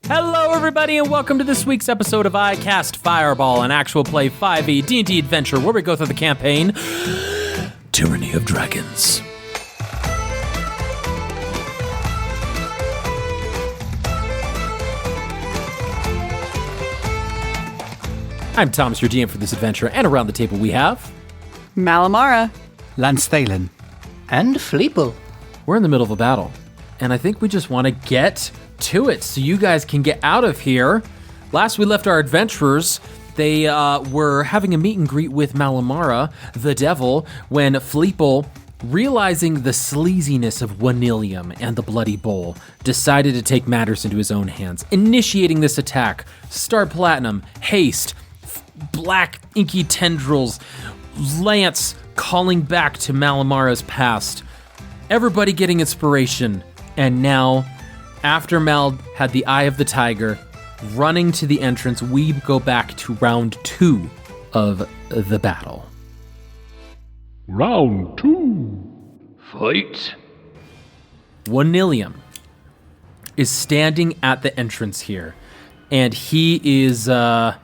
Hello, everybody, and welcome to this week's episode of I Cast Fireball, an actual play 5e D&D adventure where we go through the campaign Tyranny of Dragons. I'm Thomas, your DM for this adventure, and around the table we have Malamara, Lance Thalen, and Fleeple. We're in the middle of a battle, and I think we just want to get to it so you guys can get out of here. Last we left our adventurers, they were having a meet and greet with Malamara, the devil, when Fleeple, realizing the sleaziness of Wanilium and the Bloody Bowl, decided to take matters into his own hands, initiating this attack. Star Platinum, haste, black inky tendrils, Lance calling back to Malamara's past. Everybody getting inspiration, and now, after Mal had the Eye of the Tiger, running to the entrance, we go back to round 2 of the battle. Round 2. Fight. Wanilium is standing at the entrance here, and he is not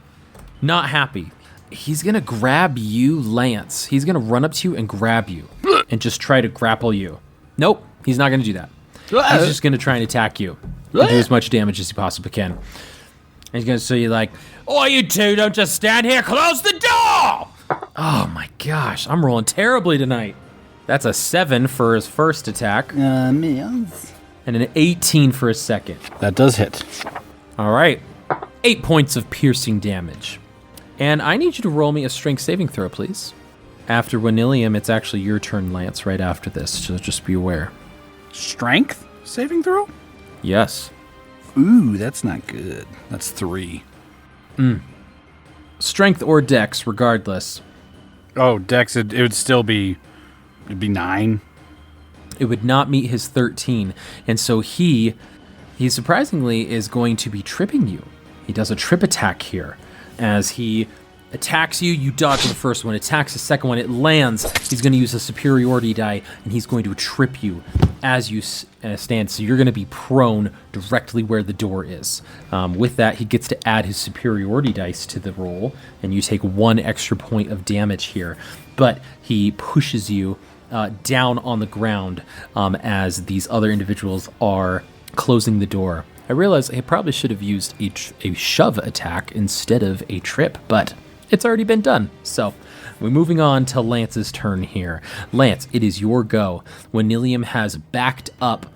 happy. He's going to grab you, Lance. He's going to run up to you and grab you and just try to grapple you. Nope, he's not going to do that. He's just going to try and attack you and do as much damage as he possibly can. And he's going to say, like, "Oh, you two, don't just stand here. Close the door!" Oh, my gosh. I'm rolling terribly tonight. That's a 7 for his first attack. And an 18 for his second. That does hit. All right. 8 points of piercing damage. And I need you to roll me a strength saving throw, please. After Wanilium, it's actually your turn, Lance, right after this, so just be aware. Strength saving throw? Yes. Ooh, that's not good. That's 3. Strength or dex, regardless. Oh, Dex, it would still be... It'd be 9. It would not meet his 13. And so he surprisingly is going to be tripping you. He does a trip attack here. As he attacks you, you dodge the first one. Attacks the second one, it lands. He's going to use a superiority die, and he's going to trip you as you stand. So you're going to be prone directly where the door is. With that, he gets to add his superiority dice to the roll, and you take 1 extra point of damage here. But he pushes you down on the ground as these other individuals are closing the door. I realize I probably should have used a shove attack instead of a trip, but it's already been done. So we're moving on to Lance's turn here. Lance, it is your go. Wanilium has backed up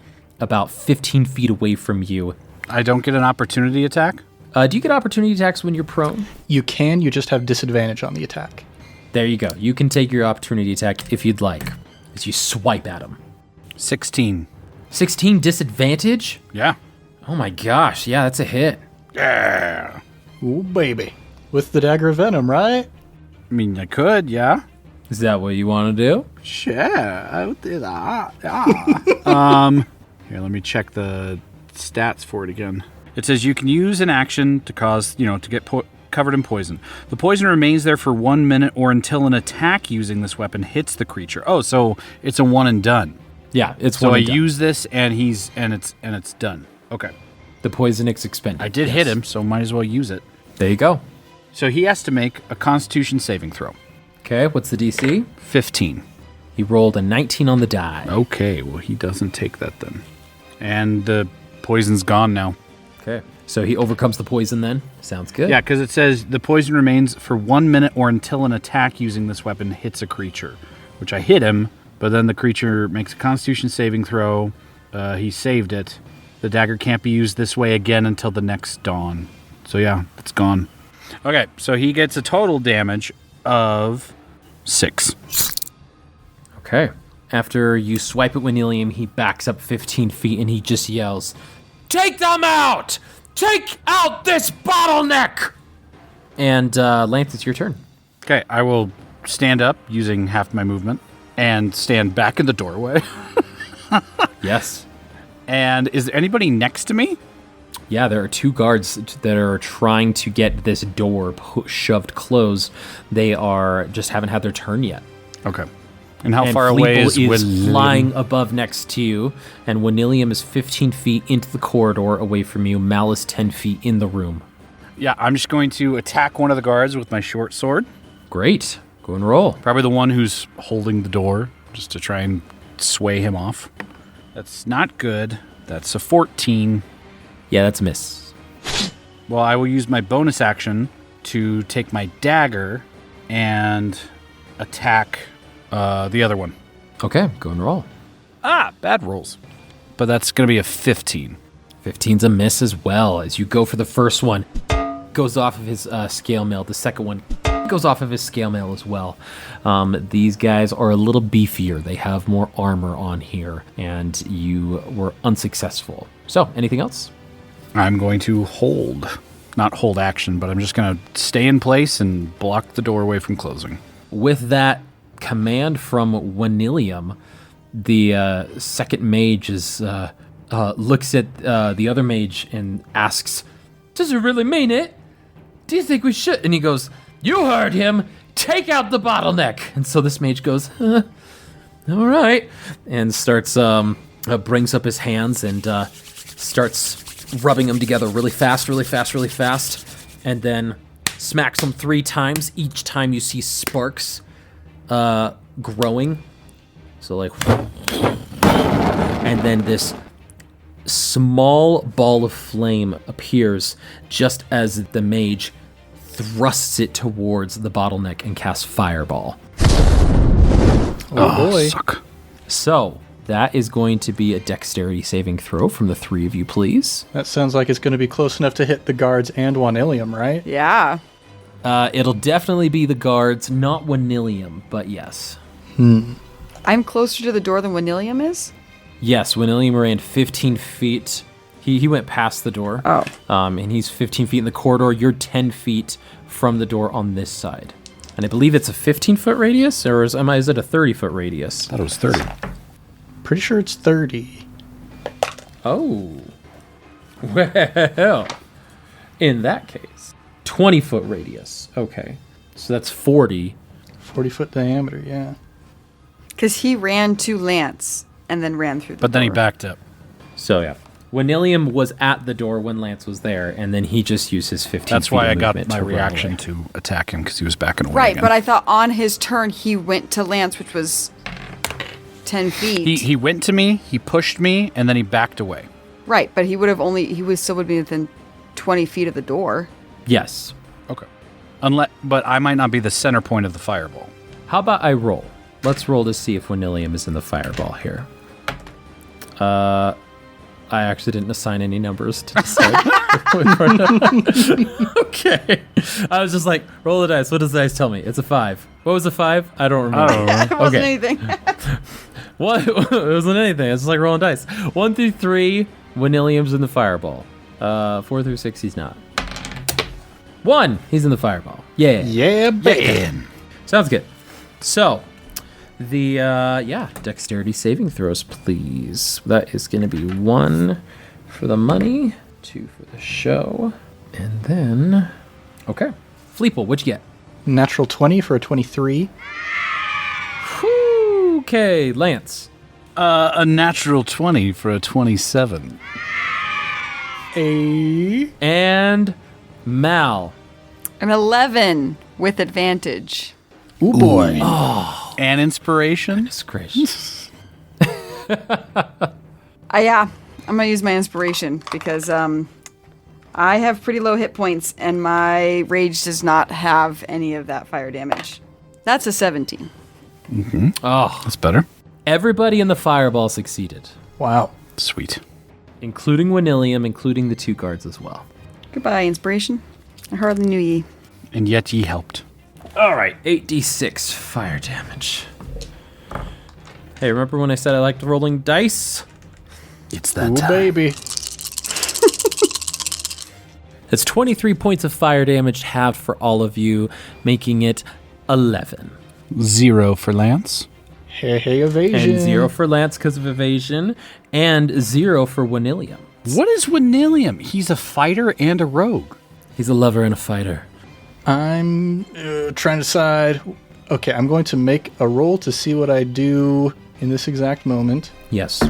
about 15 feet away from you. I don't get an opportunity attack? Do you get opportunity attacks when you're prone? You can, you just have disadvantage on the attack. There you go. You can take your opportunity attack if you'd like, as you swipe at him. 16. 16 disadvantage? Yeah. Oh my gosh, yeah, that's a hit. Yeah. Ooh, baby. With the dagger of venom, right? I mean, I could, yeah. Is that what you want to do? Sure, I would do that. Yeah. Here, let me check the stats for it again. It says you can use an action to cause, to get covered in poison. The poison remains there for 1 minute or until an attack using this weapon hits the creature. Oh, so it's a one and done. Yeah, it's so one I and done. use this and it's done. Okay. The poison is expended. I did hit him, so might as well use it. There you go. So he has to make a Constitution saving throw. Okay, what's the DC? 15. He rolled a 19 on the die. Okay, well, he doesn't take that then. And the poison's gone now. Okay. So he overcomes the poison then? Sounds good. Yeah, because it says the poison remains for 1 minute or until an attack using this weapon hits a creature, which I hit him, but then the creature makes a Constitution saving throw. He saved it. The dagger can't be used this way again until the next dawn. So yeah, it's gone. Okay, so he gets a total damage of 6. Okay. After you swipe at Wanilium, he backs up 15 feet and he just yells, "Take them out! Take out this bottleneck!" And Lance, it's your turn. Okay, I will stand up using half my movement and stand back in the doorway. Yes. And is there anybody next to me? Yeah, there are 2 guards that are trying to get this door shoved closed. They are just haven't had their turn yet. Okay. And how far away is Winilium? Flying above next to you, and Winilium is 15 feet into the corridor away from you. Mal is 10 feet in the room. Yeah, I'm just going to attack one of the guards with my short sword. Great. Go and roll. Probably the one who's holding the door, just to try and sway him off. That's not good. That's a 14. Yeah, that's a miss. Well, I will use my bonus action to take my dagger and attack the other one. Okay, go and roll. Bad rolls. But that's going to be a 15. 15's a miss as well. As you go for the first one, goes off of his scale mail. The second one goes off of his scale mail as well. These guys are a little beefier. They have more armor on here, and you were unsuccessful. So, anything else? I'm going to hold. Not hold action, but I'm just going to stay in place and block the doorway from closing. With that command from Winilium, the second mage looks at the other mage and asks, "Does it really mean it? Do you think we should?" And he goes, "You heard him. Take out the bottleneck." And so this mage goes, "All right," and starts brings up his hands and starts rubbing them together really fast, and then smacks them 3 times. Each time you see sparks growing. So like, and then this small ball of flame appears just as the mage thrusts it towards the bottleneck and casts Fireball. Oh boy. Suck. So that is going to be a dexterity saving throw from the 3 of you, please. That sounds like it's going to be close enough to hit the guards and Winilium, right? Yeah. It'll definitely be the guards, not Winilium, but yes. I'm closer to the door than Winilium is? Yes, Winilium ran 15 feet. He went past the door. Oh. And he's 15 feet in the corridor. You're 10 feet from the door on this side. And I believe it's a 15-foot radius, or is it a 30-foot radius? I thought it was 30. Pretty sure it's 30. Oh. Well, in that case, 20-foot radius. Okay. So that's 40. 40-foot diameter, yeah. Because he ran to Lance and then ran through the But then he door. backed up. So, yeah. Winilium was at the door when Lance was there, and then he just used his 15 That's feet why of I got movement my to run reaction away. to attack him, because he was backing away Right, again. but I thought on his turn he went to Lance, which was 10 feet. He went to me, he pushed me, and then he backed away. Right, but he would still be within 20 feet of the door. Yes. Okay. But I might not be the center point of the fireball. How about I roll? Let's roll to see if Winilium is in the fireball here. I actually didn't assign any numbers to decide. Okay. I was just like, roll the dice. What does the dice tell me? It's a 5. What was a 5? I don't remember. It wasn't Okay. anything. What? It wasn't anything. It's just like rolling dice. 1 through 3, Winilium's in the fireball. 4 through 6, he's not. 1, he's in the fireball. Yeah. Yeah, baby. Sounds good. So, the, dexterity saving throws, please. That is going to be 1 for the money, 2 for the show, and then, okay. Fleeple, what'd you get? Natural 20 for a 23. Whew, okay, Lance. A natural 20 for a 27. And Mal. An 11 with advantage. Ooh, boy. And inspiration? Goodness gracious. Yeah, I'm going to use my inspiration because I have pretty low hit points and my rage does not have any of that fire damage. That's a 17. Oh, That's better. everybody in the fireball succeeded, Wow. Sweet. including Winilium, including the 2 guards as well. Goodbye, inspiration. I hardly knew ye. And yet ye helped. All right, 8d6 fire damage. Hey, remember when I said I liked rolling dice? It's that Ooh, time. baby. That's 23 points of fire damage halved for all of you, making it 11. 0 for Lance. Hey, evasion. And 0 for Lance because of evasion, and 0 for Winilium. What is Winilium? He's a fighter and a rogue. He's a lover and a fighter. I'm trying to decide Okay, I'm going to make a roll to see what I do in this exact moment. Yes.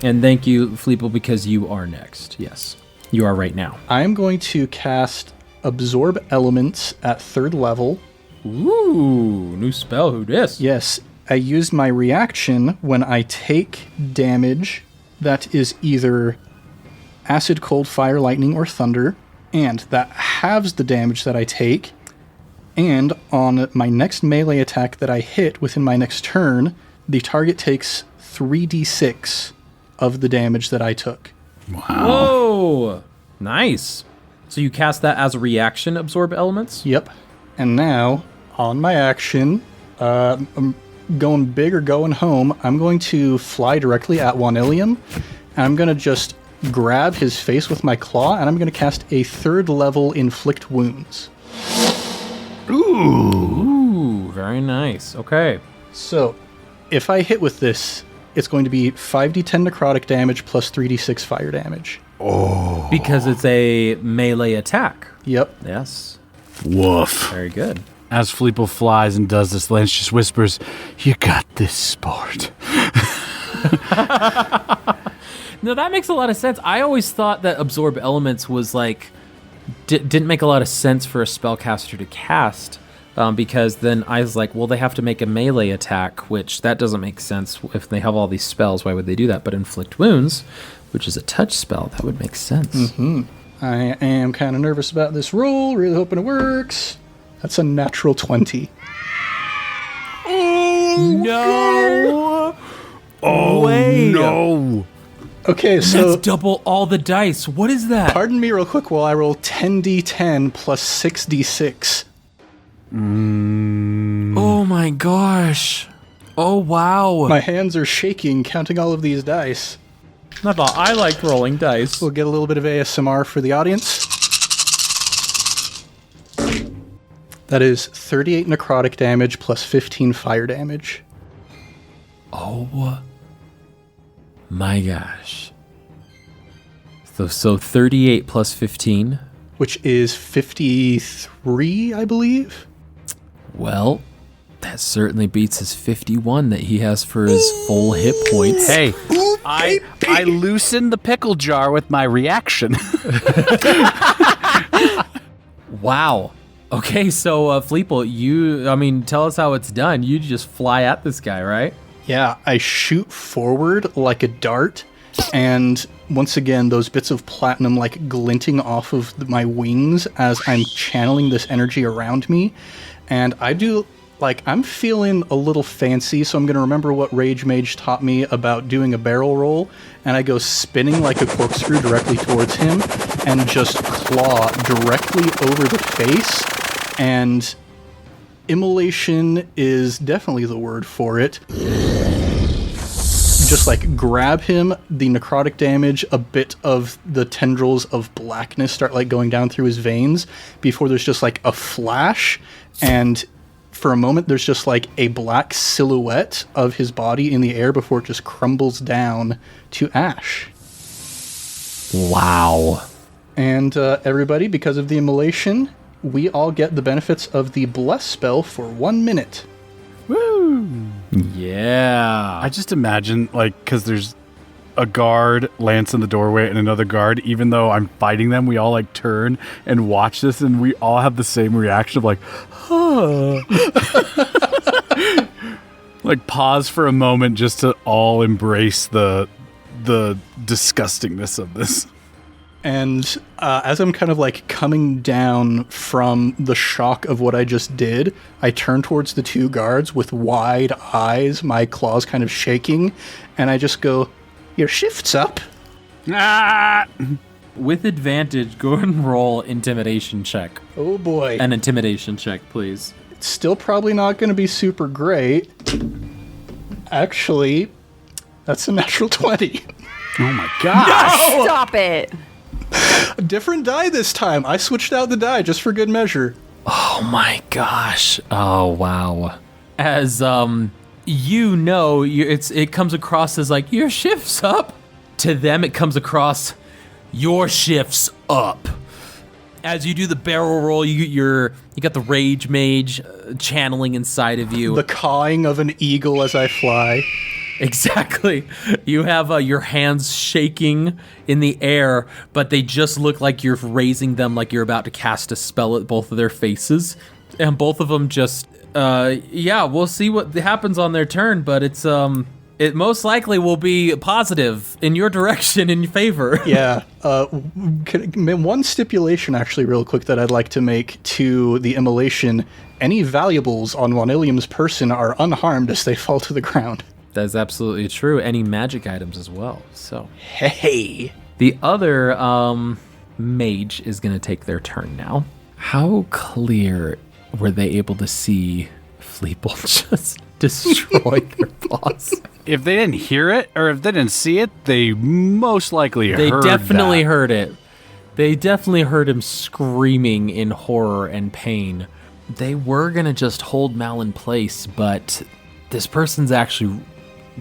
And thank you, Fleeple, because you are next. Yes. You are right now. I'm going to cast Absorb Elements at 3rd level. Ooh, new spell. Who dis? Yes, I use my reaction when I take damage that is either acid, cold, fire, lightning, or thunder, and that halves the damage that I take. And on my next melee attack that I hit within my next turn, the target takes 3d6 of the damage that I took. Wow. Whoa! Nice. So you cast that as a reaction, absorb elements? Yep. And now, on my action, I'm going big or going home, I'm going to fly directly at Wanillium, and I'm going to just grab his face with my claw, and I'm going to cast a 3rd level Inflict Wounds. Ooh, very nice. Okay. So, if I hit with this, it's going to be 5d10 necrotic damage plus 3d6 fire damage. Oh. Because it's a melee attack. Yep. Yes. Woof. Very good. As Fleeple flies and does this, Lance just whispers, "You got this, sport." No, that makes a lot of sense. I always thought that absorb elements was like didn't make a lot of sense for a spellcaster to cast, because then I was like, well, they have to make a melee attack, which that doesn't make sense. If they have all these spells, why would they do that? But inflict wounds, which is a touch spell, that would make sense. Mm-hmm. I am kind of nervous about this roll, really hoping it works. That's a natural 20. No! Oh, Way. no. Okay, so That's double all the dice. What is that? pardon me real quick while I roll 10d10 plus 6d6. Oh my gosh. Oh wow. My hands are shaking counting all of these dice. I thought I liked rolling dice. We'll get a little bit of ASMR for the audience. That is 38 necrotic damage plus 15 fire damage. Oh my gosh. So 38 plus 15. Which is 53, I believe. Well, that certainly beats his 51 that he has for his full hit points. Hey, I loosened the pickle jar with my reaction. Wow. Okay, so Fleeple, tell us how it's done. You just fly at this guy, right? Yeah, I shoot forward like a dart, and once again, those bits of platinum like glinting off of my wings as I'm channeling this energy around me. And I do, I'm feeling a little fancy, so I'm going to remember what Rage Mage taught me about doing a barrel roll, and I go spinning like a corkscrew directly towards him, and just claw directly over the face, and immolation is definitely the word for it. Just grab him, the necrotic damage, a bit of the tendrils of blackness start going down through his veins before there's just a flash, and for a moment there's just a black silhouette of his body in the air before it just crumbles down to ash. Wow. And everybody, because of the immolation, we all get the benefits of the Bless spell for 1 minute. Woo! Yeah. I just imagine, because there's a guard, Lance in the doorway, and another guard, even though I'm fighting them, we all, turn and watch this, and we all have the same reaction of, huh. Pause for a moment just to all embrace the disgustingness of this. And as I'm kind of coming down from the shock of what I just did, I turn towards the two guards with wide eyes, my claws kind of shaking, and I just go, "Your shift's up." Ah! With advantage, go and roll intimidation check. Oh boy. An intimidation check, please. It's still probably not going to be super great. Actually, that's a natural 20. Oh my gosh! Stop it. A different die this time. I switched out the die just for good measure. Oh my gosh. Oh wow. As it comes across as your shift's up. To them it comes across, your shift's up. As you do the barrel roll, you got the rage mage channeling inside of you. The cawing of an eagle as I fly. Exactly. You have your hands shaking in the air, but they just look like you're raising them like you're about to cast a spell at both of their faces. And both of them just, we'll see what happens on their turn, but it most likely will be positive in your direction, in your favor. Yeah. One stipulation, actually, real quick, that I'd like to make to the immolation. Any valuables on Wanilium's person are unharmed as they fall to the ground. That's absolutely true. Any magic items as well. So Hey. the other mage is going to take their turn now. How clear were they able to see Fleeple just destroy their boss? If they didn't hear it, or if they didn't see it, they most likely They heard definitely that. heard it. They definitely heard him screaming in horror and pain. They were going to just hold Mal in place, but this person's actually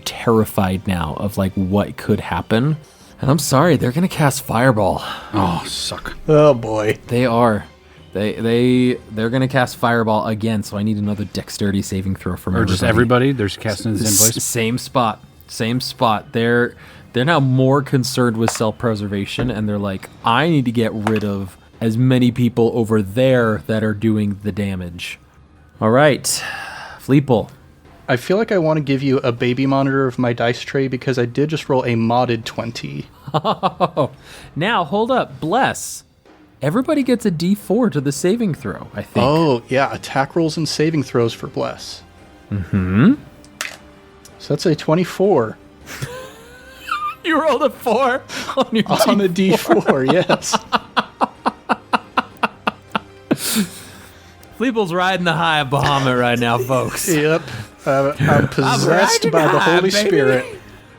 terrified now of like what could happen. And I'm sorry, they're going to cast Fireball. Oh, suck. Oh, boy. They are. They're going to cast Fireball again, so I need another dexterity saving throw from Or just everybody? They're just casting in the same place? Same spot. They're now more concerned with self-preservation, and they're like, I need to get rid of as many people over there that are doing the damage. All right, Fleeple. I feel like I want to give you a baby monitor of my dice tray because I did just roll a modded 20. Now, hold up. Bless. Everybody gets a D4 to the saving throw, I think. Oh, yeah. Attack rolls and saving throws for Bless. Mm-hmm. So that's a 24. You rolled a 4 on your On a D4, yes. Fleeple's riding the high of Bahamut right now, folks. Yep. I'm possessed riding by the high, Holy baby. Spirit.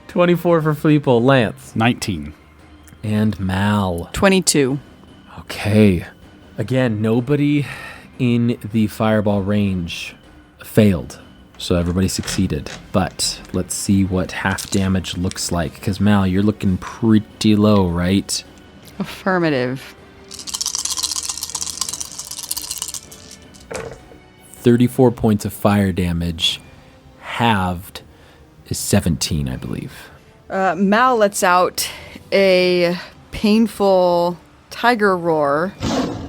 24 for Fleeple. Lance. 19. And Mal. 22. Okay. Again, nobody in the fireball range failed. So everybody succeeded. But let's see what half damage looks like. Because Mal, you're looking pretty low, right? Affirmative. 34 points of fire damage. Halved is 17, I believe. Mal lets out a painful tiger roar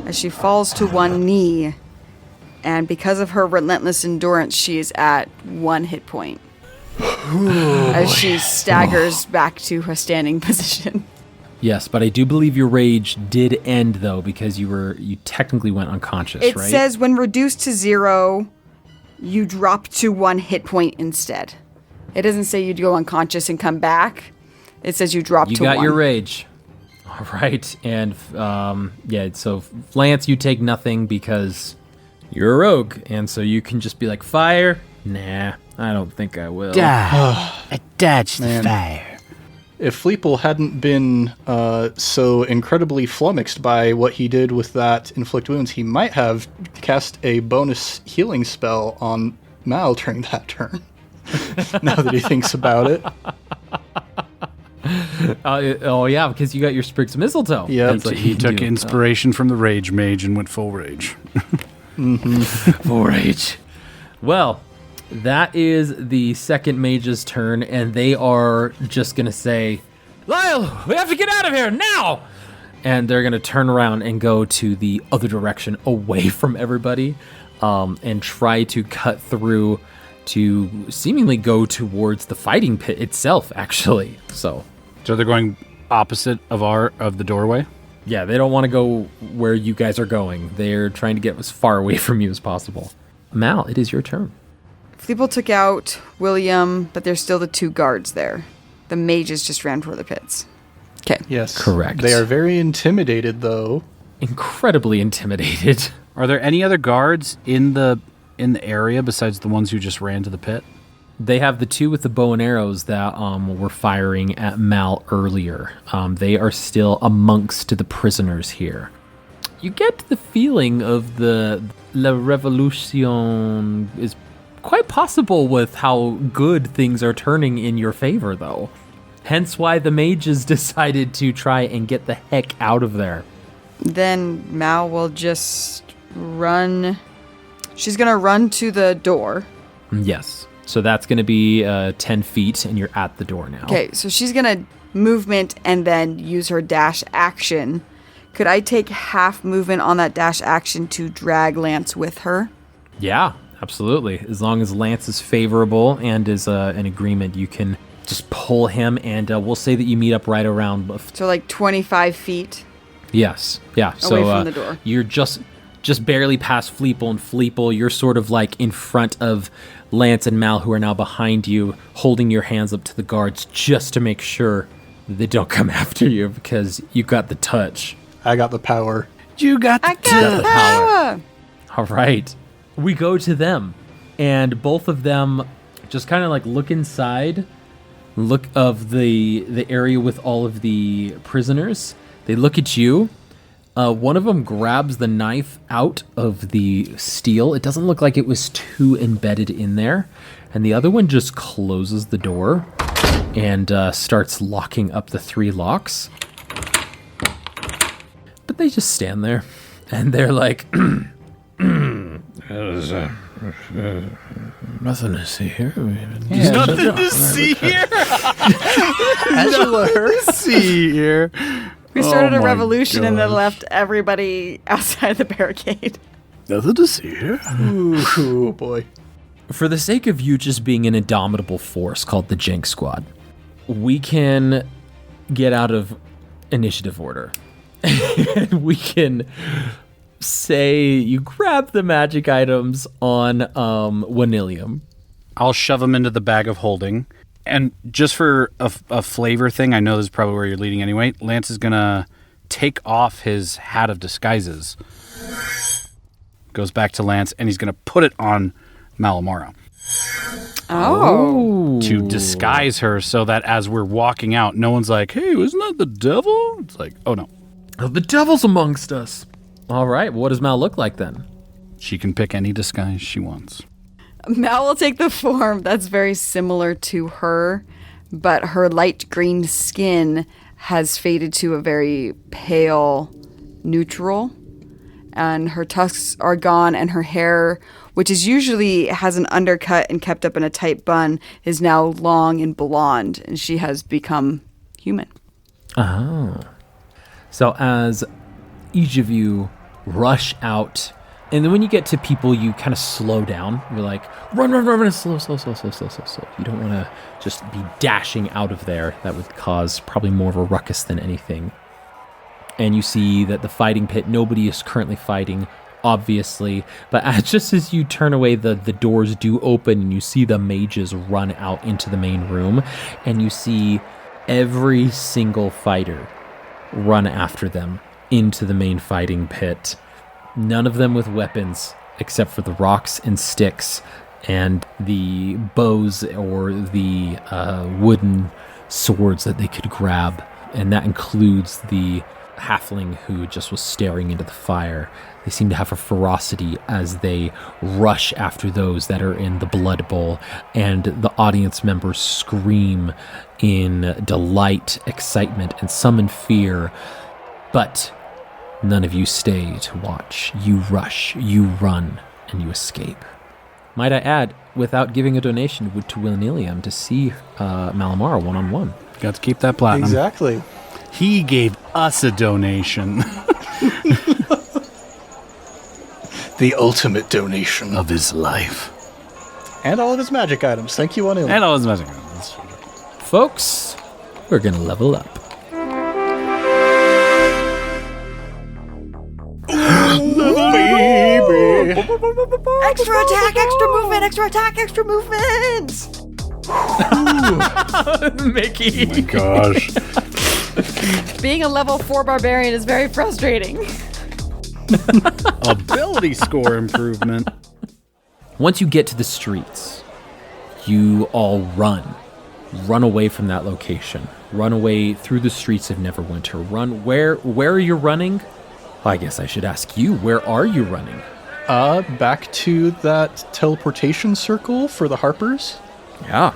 as she falls to one knee. And because of her relentless endurance, she is at 1 hit point. As she staggers back to her standing position. Yes, but I do believe your rage did end, though, because you technically went unconscious, It right? says when reduced to 0, you drop to 1 hit point instead. It doesn't say you'd go unconscious and come back. It says you drop You to 1. got your rage. All right. And, so Lance, you take nothing because you're a rogue. And so you can just be like, fire? Nah, I don't think I will. I dodged Man. the fire. If Fleeple hadn't been so incredibly flummoxed by what he did with that inflict wounds, he might have cast a bonus healing spell on Mal during that turn. Now that he thinks about it. Yeah, because you got your Sprigs of Mistletoe. Yep. That's what He you can took do. inspiration from the Rage Mage and went full rage. Full rage. Well, that is the second mage's turn, and they are just going to say, Lyle, we have to get out of here now! And they're going to turn around and go to the other direction away from everybody and try to cut through to seemingly go towards the fighting pit itself, actually. So So they're going opposite of the doorway? yeah, they don't want to go where you guys are going. They're trying to get as far away from you as possible. Mal, it is your turn. Fleeple took out William, but there's still the 2 guards there. The mages just ran for the pits. Okay. Yes. Correct. They are very intimidated, though. Incredibly intimidated. Are there any other guards in the area besides the ones who just ran to the pit? They have the 2 with the bow and arrows that were firing at Mal earlier. They are still amongst the prisoners here. You get the feeling of the La Revolution is quite possible with how good things are turning in your favor, though. Hence why the mages decided to try and get the heck out of there. Then Mal will just run. She's going to run to the door. Yes. So that's going to be 10 feet, and you're at the door now. Okay, so she's going to movement and then use her dash action. Could I take half movement on that dash action to drag Lance with her? Yeah, absolutely. As long as Lance is favorable and is in agreement, you can just pull him, and we'll say that you meet up right around. So like 25 feet. Yes. Yeah. Away from the door. You're just barely past Fleeple, and Fleeple, you're sort of like in front of Lance and Mal, who are now behind you, holding your hands up to the guards just to make sure they don't come after you, because you got the touch. I got the power. You got I got the power. All right. We go to them, and both of them just kind of like look inside, look of the area with all of the prisoners. They look at you. One of them grabs the knife out of the steel. It doesn't look like it was too embedded in there. And the other one just closes the door and starts locking up the 3 locks. But they just stand there, and they're like, nothing to see here. Nothing to see here. As you were. See here. We started Oh a my revolution and then gosh. left everybody outside the barricade. Nothing to see here. Ooh, boy. For the sake of you just being an indomitable force called the Jhank Squad, we can get out of initiative order. And we can say you grab the magic items on Wanilium. I'll shove them into the bag of holding. And just for a flavor thing, I know this is probably where you're leading anyway, Lance is going to take off his hat of disguises. Goes back to Lance, and he's going to put it on Malamara. Oh. To disguise her so that as we're walking out, no one's like, hey, isn't that the devil? It's like, oh no. Oh, the devil's amongst us. All right, what does Mal look like then? She can pick any disguise she wants. Mal will take the form that's very similar to her, but her light green skin has faded to a very pale neutral, and her tusks are gone, and her hair, which is usually has an undercut and kept up in a tight bun, is now long and blonde, and she has become human. Oh. So as each of you rush out, and then when you get to people, you kind of slow down. You're like, run, slow. You don't want to just be dashing out of there. That would cause probably more of a ruckus than anything. And you see that the fighting pit, nobody is currently fighting, obviously. But just as you turn away, the doors do open, and you see the mages run out into the main room. And you see every single fighter run after them into the main fighting pit. None of them with weapons, except for the rocks and sticks and the bows or the wooden swords that they could grab. And that includes the halfling who just was staring into the fire. They seem to have a ferocity as they rush after those that are in the blood bowl, and the audience members scream in delight, excitement, and some in fear. But none of you stay to watch. You rush, you run, and you escape. Might I add, without giving a donation to Wilnilium to see Malamara one-on-one. Got to keep that platinum. Exactly. He gave us a donation. The ultimate donation. Of his life. And all of his magic items. Thank you, Anil. And all his magic. Folks, we're going to level up. Extra attack, extra movement, extra attack, extra movement! Mickey. Oh my gosh. Being a level 4 barbarian is very frustrating. Ability score improvement. Once you get to the streets, you all run away from that location. Run away through the streets of Neverwinter. Run. Where are you running? I guess I should ask you, where are you running? Back to that teleportation circle for the Harpers. Yeah.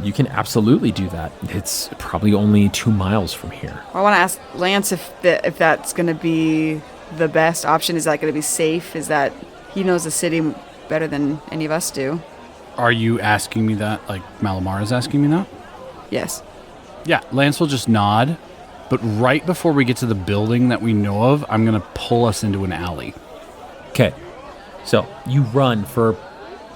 You can absolutely do that. It's probably only 2 miles from here. I want to ask Lance if that's going to be the best option. Is that going to be safe? Is that he knows the city better than any of us do? Are you asking me that? Like Malamara's asking me that? Yes. Yeah, Lance will just nod. But right before we get to the building that we know of, I'm going to pull us into an alley. Okay. So you run for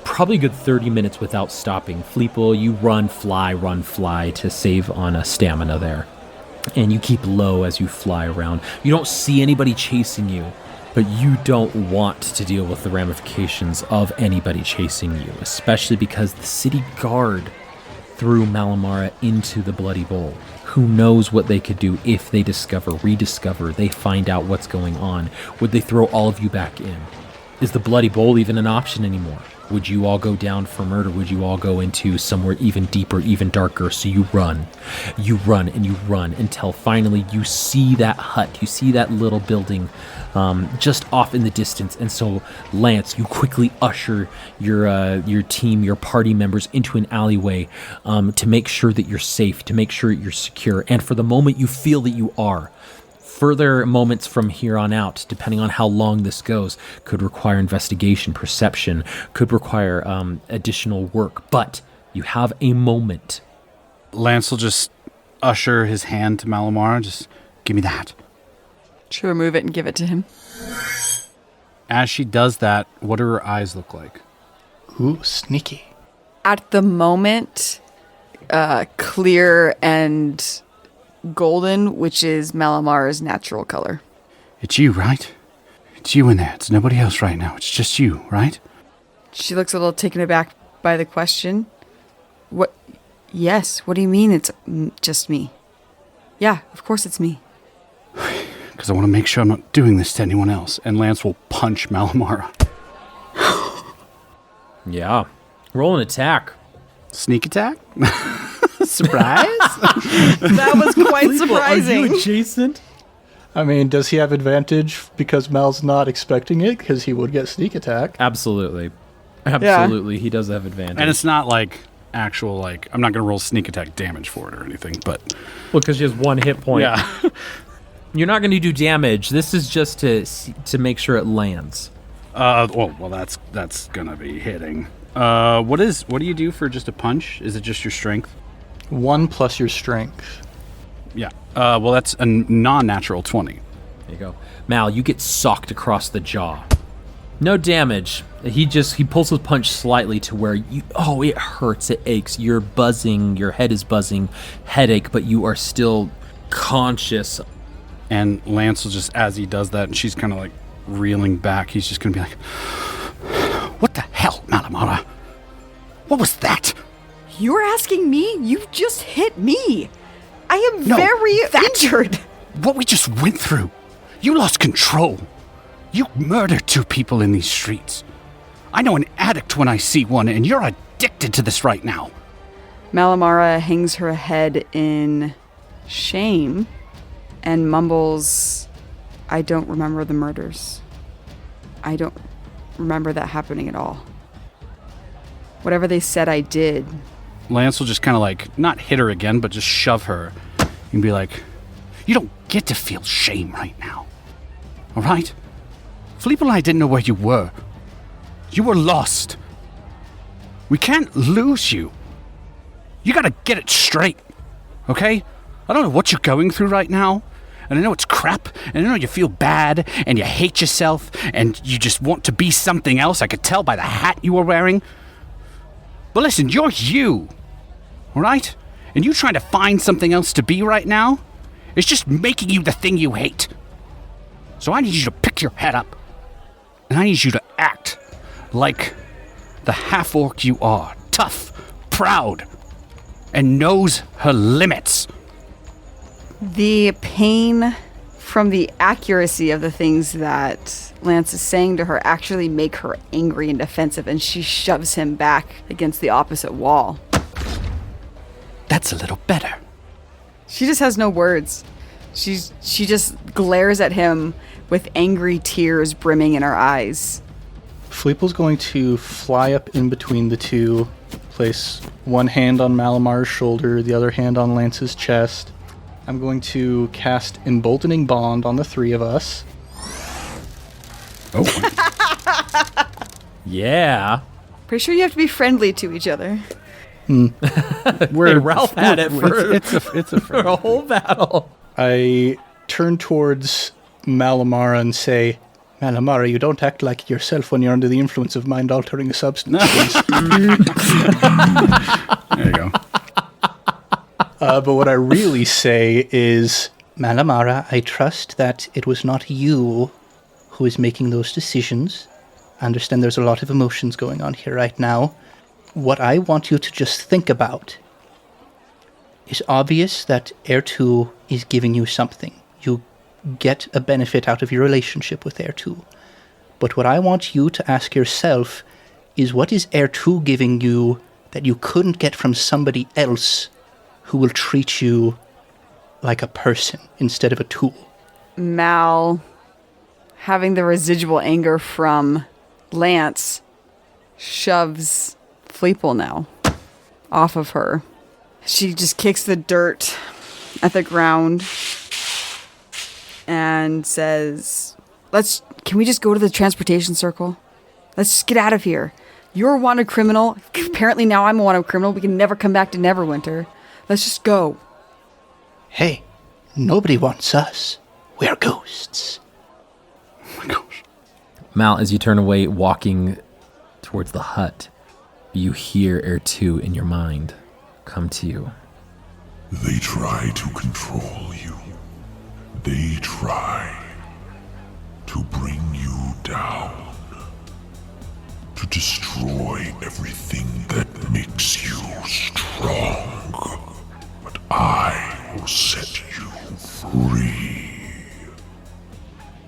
probably a good 30 minutes without stopping. Fleeple, you run, fly to save on a stamina there. And you keep low as you fly around. You don't see anybody chasing you, but you don't want to deal with the ramifications of anybody chasing you, especially because the city guard threw Malamara into the Bloody Bowl. Who knows what they could do if they rediscover, they find out what's going on. Would they throw all of you back in? Is the Bloody Bowl even an option anymore? Would you all go down for murder? Would you all go into somewhere even deeper, even darker? So you run and you run until finally you see that hut, you see that little building just off in the distance. And so Lance, you quickly usher your team, your party members into an alleyway to make sure that you're safe, to make sure you're secure. And for the moment you feel that you are. Further moments from here on out, depending on how long this goes, could require investigation, perception, could require additional work. But you have a moment. Lance will just usher his hand to Malamara. Just give me that. She'll remove it and give it to him. As she does that, what do her eyes look like? Ooh, sneaky. At the moment, clear and golden, which is Malamara's natural color. It's you, right? It's you in there. It's nobody else right now. It's just you, right? She looks a little taken aback by the question. What? Yes. What do you mean it's just me? Yeah, of course it's me. Because I want to make sure I'm not doing this to anyone else. And Lance will punch Malamara. Yeah. Roll an attack. Sneak attack? Surprise? That was quite surprising. Are you adjacent? I mean, does he have advantage because Mal's not expecting it? Because he would get sneak attack. Absolutely. Absolutely. He does have advantage. And it's not like actual, like, I'm not going to roll sneak attack damage for it or anything, but... Well, because she has 1 hit point. Yeah. You're not going to do damage. This is just to make sure it lands. Well, that's going to be hitting. What do you do for just a punch? Is it just your strength? 1 plus your strength. Yeah. Well, that's a non-natural 20. There you go. Mal, you get socked across the jaw. No damage. He pulls his punch slightly to where it hurts, it aches. You're buzzing, your head is buzzing, headache, but you are still conscious. And Lance will just, as he does that, and she's kind of like reeling back, he's just going to be like, what the hell, Malamara? What was that? You're asking me? You just hit me. I am very injured. What we just went through. You lost control. You murdered 2 people in these streets. I know an addict when I see one, and you're addicted to this right now. Malamara hangs her head in shame and mumbles, I don't remember the murders. I don't remember that happening at all. Whatever they said I did. Lance will just kind of like, not hit her again, but just shove her and be like, you don't get to feel shame right now. All right? Fleeple and I didn't know where you were. You were lost. We can't lose you. You gotta get it straight, okay? I don't know what you're going through right now, and I know it's crap, and I know you feel bad, and you hate yourself, and you just want to be something else. I could tell by the hat you were wearing. But listen, you're you, all right? And you trying to find something else to be right now is just making you the thing you hate. So I need you to pick your head up, and I need you to act like the half-orc you are, tough, proud, and knows her limits. The pain from the accuracy of the things that Lance is saying to her actually make her angry and defensive, and she shoves him back against the opposite wall. That's a little better. She just has no words. She just glares at him with angry tears brimming in her eyes. Fleeple's going to fly up in between the two, Place one hand on Malamar's shoulder, the other hand on Lance's chest. I'm going to cast Emboldening Bond on the three of us. Oh. Yeah. Pretty sure you have to be friendly to each other. Hey, Ralph had it for, It's a for a whole battle. I turn towards Malamara and say, Malamara, you don't act like yourself when you're under the influence of mind-altering substances. There you go. But what I really say is, Malamara, I trust that it was not you who is making those decisions. I understand there's a lot of emotions going on here right now. What I want you to just think about is obvious that Heir 2 is giving you something. You get a benefit out of your relationship with Heir 2. But what I want you to ask yourself is, what is Heir 2 giving you that you couldn't get from somebody else who will treat you like a person instead of a tool? Mal, having the residual anger from Lance, shoves Fleeple now off of her. She just kicks the dirt at the ground and says, can we just go to the transportation circle? Let's just get out of here. You're a wanted criminal. Apparently now I'm a wanted criminal. We can never come back to Neverwinter. Let's just go. Hey, nobody wants us. We're ghosts. Oh my gosh. Mal, as you turn away, walking towards the hut, you hear Heir 2 in your mind come to you. They try to control you. They try to bring you down. To destroy everything that makes you strong. But I will set you free.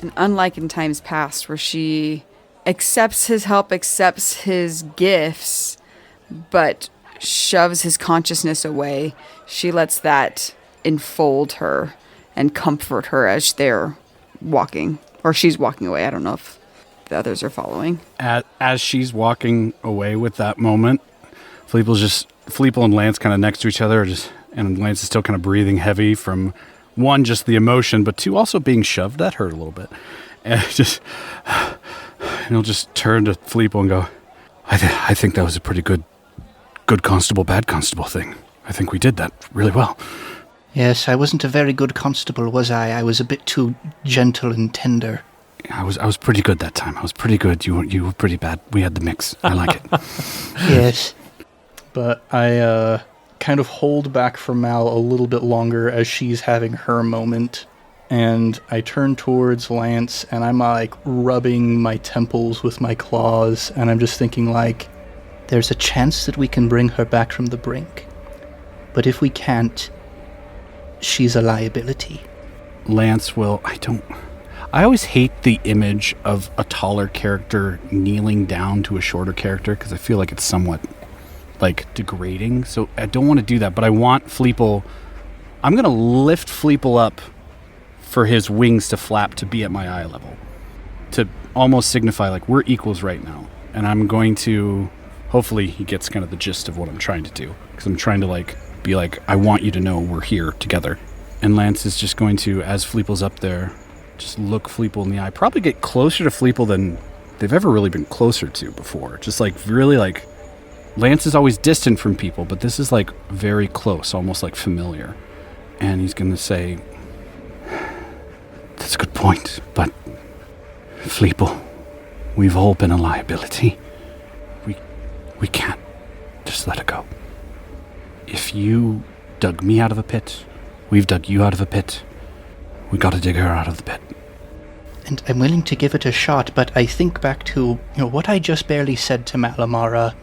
And unlike in times past where she accepts his help, accepts his gifts, but shoves his consciousness away, she lets that enfold her and comfort her as they're walking. Or she's walking away. I don't know if the others are following. As she's walking away with that moment, Fleeple and Lance kind of next to each other, and Lance is still kind of breathing heavy from, one, just the emotion, but two, also being shoved. That hurt a little bit. And he'll just turn to Fleeple and go, I think that was a pretty good constable, bad constable thing. I think we did that really well. Yes, I wasn't a very good constable, was I? I was a bit too gentle and tender. I was pretty good that time. I was pretty good. You were pretty bad. We had the mix. I like it. Yes. But I kind of hold back from Mal a little bit longer as she's having her moment. And I turn towards Lance, and I'm like rubbing my temples with my claws, and I'm just thinking like, there's a chance that we can bring her back from the brink. But if we can't, she's a liability. Lance will... I always hate the image of a taller character kneeling down to a shorter character, because I feel like it's somewhat, like, degrading. So I don't want to do that, but I want Fleeple... I'm going to lift Fleeple up for his wings to flap to be at my eye level. To almost signify, like, we're equals right now. And I'm going to... Hopefully he gets kind of the gist of what I'm trying to do. Because I'm trying to, like, be like, I want you to know we're here together. And Lance is just going to, as Fleeple's up there, just look Fleeple in the eye. Probably get closer to Fleeple than they've ever really been closer to before. Just, like, really, like... Lance is always distant from people, but this is, like, very close, almost, like, familiar. And he's going to say... That's a good point, but... Fleeple, we've all been a liability. We can't just let it go. If you dug me out of a pit, we've dug you out of a pit. We gotta dig her out of the pit. And I'm willing to give it a shot, but I think back to, what I just barely said to Malamara.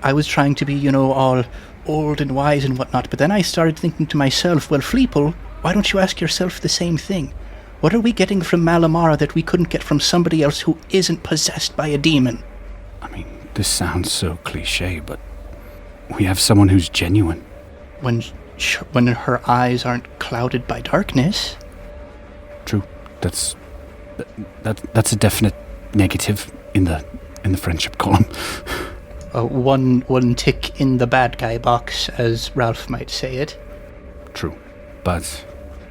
I was trying to be, all old and wise and whatnot, but then I started thinking to myself, well, Fleeple, why don't you ask yourself the same thing? What are we getting from Malamara that we couldn't get from somebody else who isn't possessed by a demon? I mean, this sounds so cliche, but we have someone who's genuine. When her eyes aren't clouded by darkness. True. That's a definite negative in the friendship column. one tick in the bad guy box, as Ralph might say it. True. But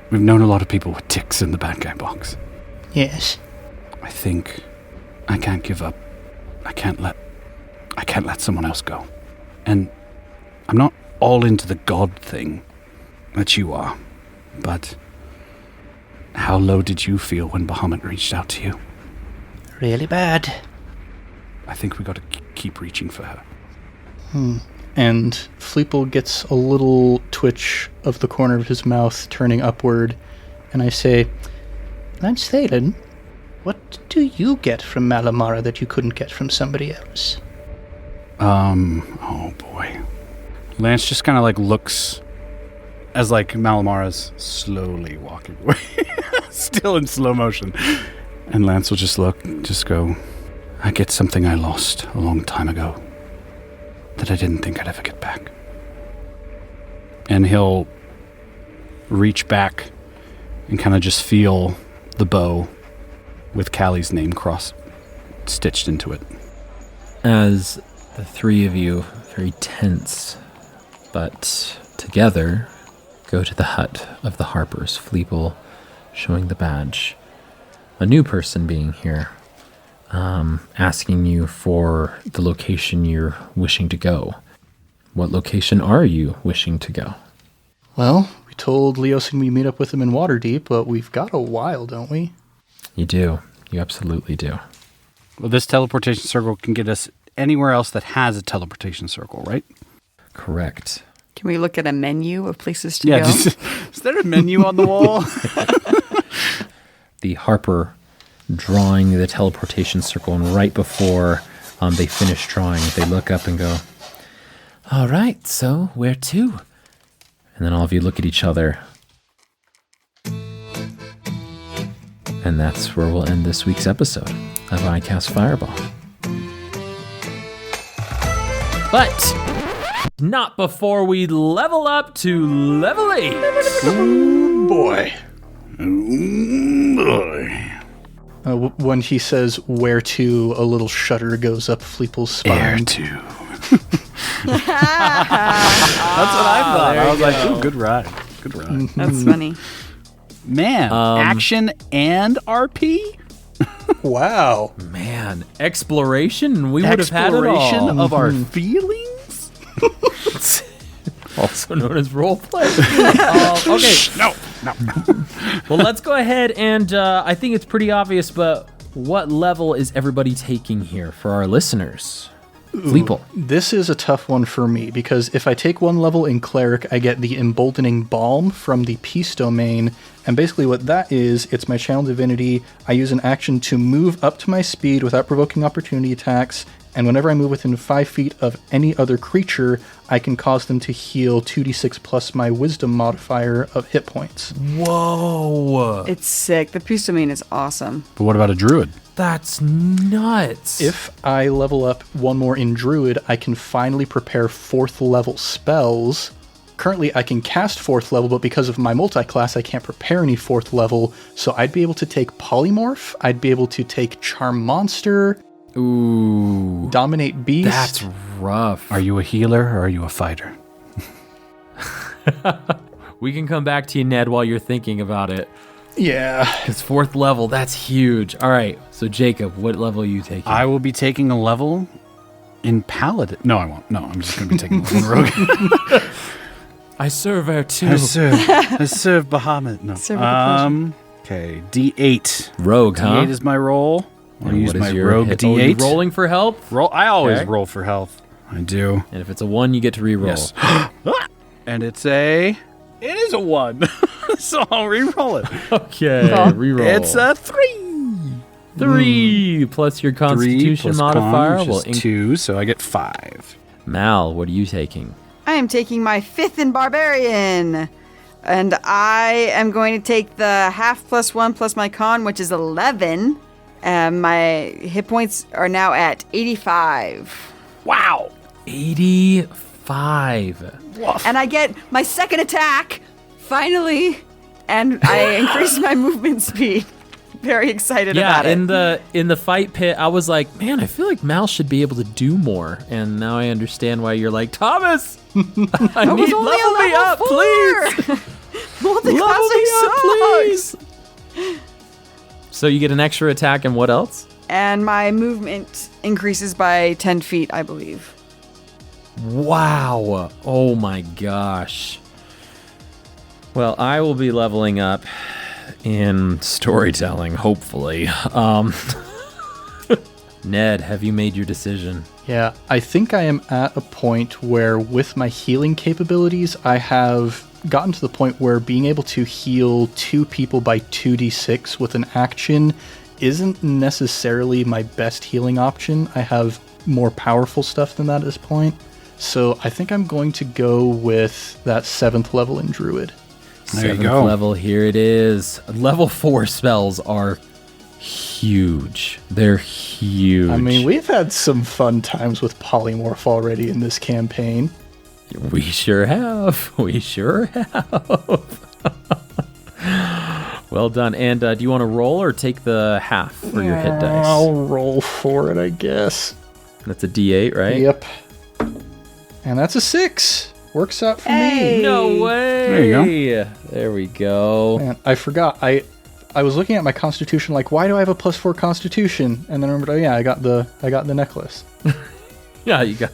we've known a lot of people with ticks in the bad guy box. Yes. I think I can't give up. I can't let someone else go. And I'm not all into the God thing that you are, but how low did you feel when Bahamut reached out to you? Really bad. I think we got to keep reaching for her. And Fleeple gets a little twitch of the corner of his mouth turning upward, and I say, Lance Thalen, what do you get from Malamara that you couldn't get from somebody else? Oh boy. Lance just kind of like looks as like Malamara's slowly walking away, still in slow motion. And Lance will just go, I get something I lost a long time ago that I didn't think I'd ever get back. And he'll reach back and kind of just feel the bow with Callie's name stitched into it. As the three of you, very tense, but together, go to the hut of the Harpers, Fleeple showing the badge. A new person being here, asking you for the location you're wishing to go. What location are you wishing to go? Well, we told Leos and we meet up with him in Waterdeep, but we've got a while, don't we? You do. You absolutely do. Well, this teleportation circle can get us anywhere else that has a teleportation circle, right? Correct. Can we look at a menu of places to Yeah, go? is there a menu on the wall? The Harper drawing the teleportation circle, and right before they finish drawing, they look up and go, all right, so where to? And then all of you look at each other. And that's where we'll end this week's episode of I Cast Fireball. But not before we level up to level 8. Ooh, boy. Boy. When he says where to, a little shudder goes up Fleeple's spine. Air to. That's what I thought. I was like, ooh, good ride. Good ride. That's funny. Man, action and RP? Wow. Man, exploration. We would have had it all. Exploration of our feelings? Also known as roleplay. Okay. No. Well, let's go ahead and I think it's pretty obvious, but what level is everybody taking here for our listeners? Fleeple. This is a tough one for me, because if I take one level in Cleric, I get the Emboldening Balm from the Peace Domain, and basically what that is, it's my Channel Divinity. I use an action to move up to my speed without provoking opportunity attacks, and whenever I move within 5 feet of any other creature, I can cause them to heal 2d6 plus my Wisdom modifier of hit points. Whoa. It's sick. The Peace Domain is awesome. But what about a druid? That's nuts. If I level up one more in Druid, I can finally prepare 4th level spells. Currently, I can cast 4th level, but because of my multi-class, I can't prepare any 4th level, so I'd be able to take Polymorph, I'd be able to take Charm Monster, Ooh. Dominate Beast. That's rough. Are you a healer or are you a fighter? We can come back to you, Ned, while you're thinking about it. Yeah. Because 4th level, that's huge. All right, so Jacob, what level are you taking? I will be taking a level in Paladin. No, I won't. No, I'm just going to be taking a level in Rogue. I serve her too. I serve Bahamut. No. Serve with a Okay, D8. Rogue, huh? D8 is my roll. I'll And use what is my your Rogue hit? D8. Oh, you're rolling for help? I always Okay. roll for health. I do. And if it's a 1, you get to re-roll. Yes. And it is a 1. So I'll re-roll it. Okay, re-roll. It's a 3. 3 plus your 3 Constitution plus modifier con, will which is 2, so I get 5. Mal, what are you taking? I am taking my 5th in Barbarian. And I am going to take the half plus 1 plus my con, which is 11. My hit points are now at 85. Wow. 85. And I get my second attack, finally. And I increase my movement speed. very excited about it. in the fight pit, I was like, man, I feel like Mal should be able to do more. And now I understand why you're like, Thomas, I need level me up, please. Level me up, please. So you get an extra attack and what else? And my movement increases by 10 feet, I believe. Wow. Oh my gosh. Well, I will be leveling up in storytelling, hopefully. Ned, have you made your decision? Yeah, I think I am at a point where with my healing capabilities, I have gotten to the point where being able to heal 2 people by 2d6 with an action isn't necessarily my best healing option. I have more powerful stuff than that at this point. So I think I'm going to go with that 7th level in Druid. There you 7th go. level, here it is. Level 4 spells are huge. They're huge. I mean, we've had some fun times with polymorph already in this campaign. We sure have. We sure have. Well done. And do you want to roll or take the half for your hit dice? I'll roll for it, I guess. That's a D8, right? Yep. And that's a 6. Works out for me. No way. There you go. There we go. Man, I forgot. I was looking at my constitution like, why do I have a +4 constitution? And then I remembered, oh yeah, I got the necklace. Yeah, you got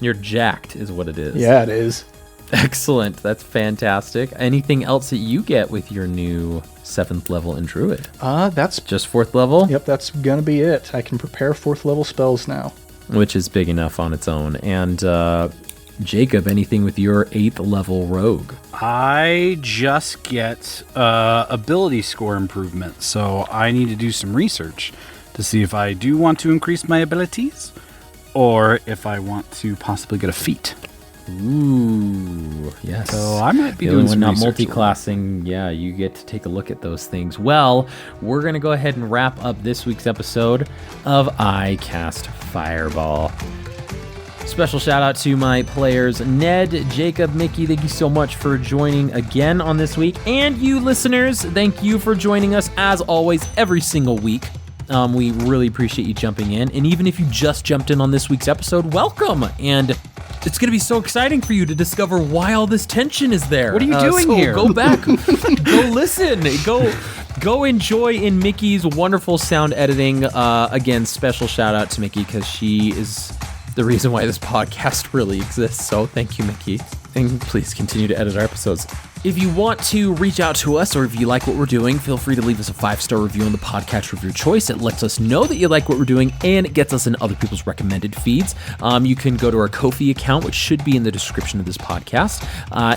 you're jacked is what it is. Yeah, it is. Excellent. That's fantastic. Anything else that you get with your new 7th level in Druid? That's Just 4th level? Yep, that's gonna be it. I can prepare 4th level spells now. Which is big enough on its own. And Jacob, anything with your 8th level rogue? I just get ability score improvement, so I need to do some research to see if I do want to increase my abilities or if I want to possibly get a feat. Ooh, yes. So I might be The doing only some one not research. multi-classing, yeah, you get to take a look at those things. Well, we're going to go ahead and wrap up this week's episode of I Cast Fireball. Special shout out to my players, Ned, Jacob, Mickey. Thank you so much for joining again on this week. And you listeners, thank you for joining us as always every single week. We really appreciate you jumping in. And even if you just jumped in on this week's episode, welcome. And it's going to be so exciting for you to discover why all this tension is there. What are you doing so here? Go back, go listen, go enjoy in Mickey's wonderful sound editing. Again, special shout out to Mickey because she is the reason why this podcast really exists. So thank you, Mickey. And please continue to edit our episodes. If you want to reach out to us or if you like what we're doing, feel free to leave us a 5-star review on the podcast of your choice. It lets us know that you like what we're doing and it gets us in other people's recommended feeds. You can go to our Ko-fi account, which should be in the description of this podcast,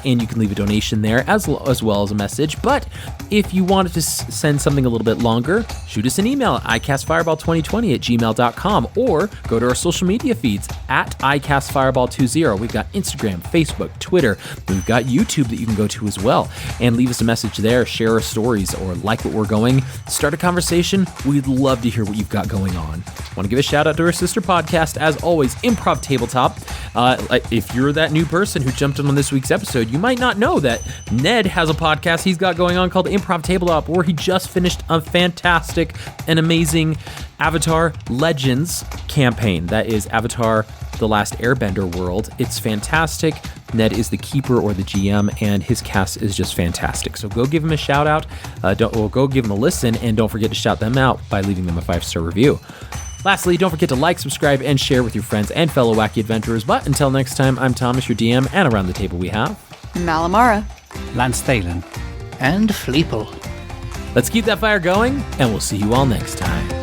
and you can leave a donation there as well as a message. But if you wanted to send something a little bit longer, shoot us an email at icastfireball2020@gmail.com or go to our social media feeds at icastfireball20. We've got Instagram, Facebook, Twitter. We've got YouTube that you can go to as well, and leave us a message there, share our stories, or like what we're going, start a conversation. We'd love to hear what you've got going on. Want to give a shout out to our sister podcast, as always, Improv Tabletop. If you're that new person who jumped in on this week's episode, you might not know that Ned has a podcast he's got going on called Improv Tabletop, where he just finished a fantastic and amazing Avatar Legends campaign. That is Avatar The Last Airbender world. It's fantastic. Ned is the keeper or the GM, and his cast is just fantastic. So go give him a shout out, go give him a listen, and don't forget to shout them out by leaving them a 5-star review. Lastly, don't forget to like, subscribe, and share with your friends and fellow wacky adventurers. But until next time, I'm Thomas, your DM, and around the table we have Malamara. Lance Thalen. And Fleeple. Let's keep that fire going, and we'll see you all next time.